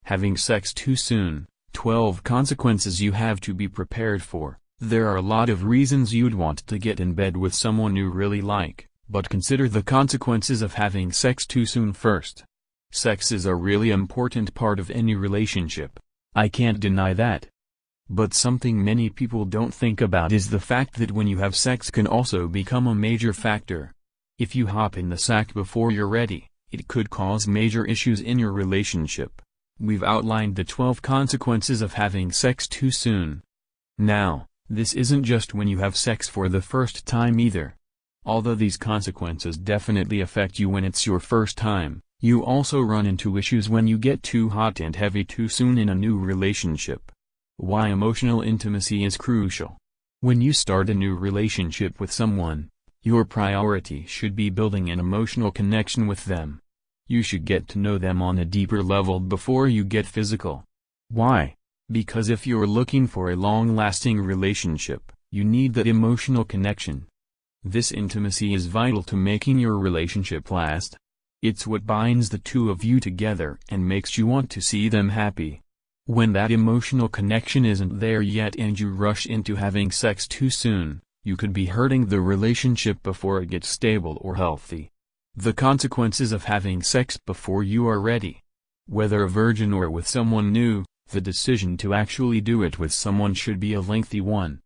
Having sex too soon, 12 consequences you have to be prepared for. There are a lot of reasons you'd want to get in bed with someone you really like, but consider the consequences of having sex too soon first. Sex is a really important part of any relationship. I can't deny that. But something many people don't think about is the fact that when you have sex can also become a major factor. If you hop in the sack before you're ready, it could cause major issues in your relationship. We've outlined the 12 consequences of having sex too soon. Now, this isn't just when you have sex for the first time either. Although these consequences definitely affect you when it's your first time, you also run into issues when you get too hot and heavy too soon in a new relationship. Why emotional intimacy is crucial. When you start a new relationship with someone, your priority should be building an emotional connection with them. You should get to know them on a deeper level before you get physical. Why? Because if you're looking for a long-lasting relationship, you need that emotional connection. This intimacy is vital to making your relationship last. It's what binds the two of you together and makes you want to see them happy. When that emotional connection isn't there yet and you rush into having sex too soon, you could be hurting the relationship before it gets stable or healthy. The consequences of having sex before you are ready. Whether a virgin or with someone new, the decision to actually do it with someone should be a lengthy one.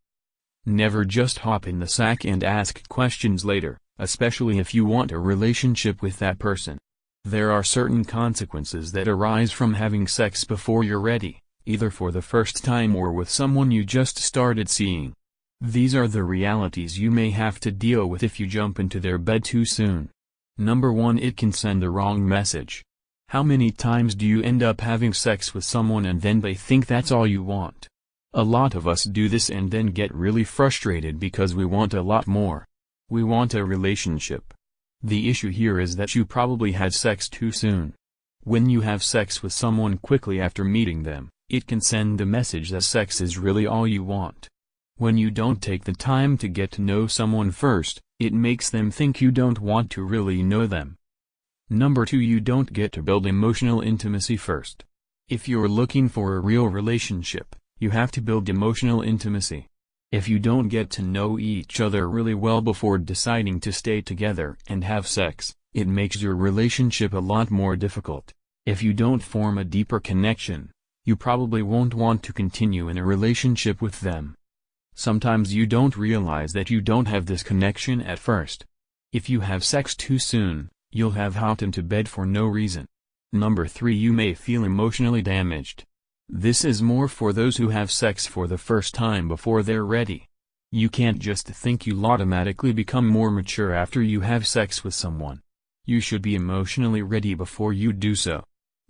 Never just hop in the sack and ask questions later, especially if you want a relationship with that person. There are certain consequences that arise from having sex before you're ready, either for the first time or with someone you just started seeing. These are the realities you may have to deal with if you jump into their bed too soon. Number 1, it can send the wrong message. How many times do you end up having sex with someone and then they think that's all you want? A lot of us do this and then get really frustrated because we want a lot more. We want a relationship. The issue here is that you probably had sex too soon. When you have sex with someone quickly after meeting them, it can send the message that sex is really all you want. When you don't take the time to get to know someone first, it makes them think you don't want to really know them. Number 2, you don't get to build emotional intimacy first. If you're looking for a real relationship, you have to build emotional intimacy. If you don't get to know each other really well before deciding to stay together and have sex, it makes your relationship a lot more difficult. If you don't form a deeper connection, you probably won't want to continue in a relationship with them. Sometimes you don't realize that you don't have this connection at first. If you have sex too soon, you'll have hopped into bed for no reason. Number 3, you may feel emotionally damaged. This is more for those who have sex for the first time before they're ready. You can't just think you'll automatically become more mature after you have sex with someone. You should be emotionally ready before you do so.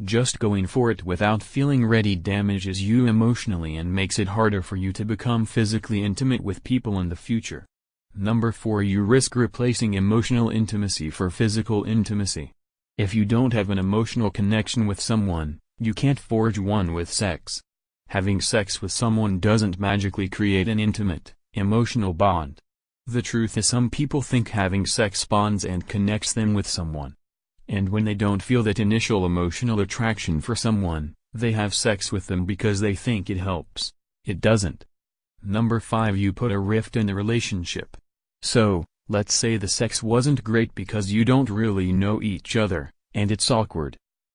Just going for it without feeling ready damages you emotionally and makes it harder for you to become physically intimate with people in the future. Number 4, you risk replacing emotional intimacy for physical intimacy. If you don't have an emotional connection with someone, you can't forge one with sex. Having sex with someone doesn't magically create an intimate, emotional bond. The truth is some people think having sex bonds and connects them with someone. And when they don't feel that initial emotional attraction for someone, they have sex with them because they think it helps. It doesn't. Number 5, you put a rift in the relationship. So, let's say the sex wasn't great because you don't really know each other, and it's awkward.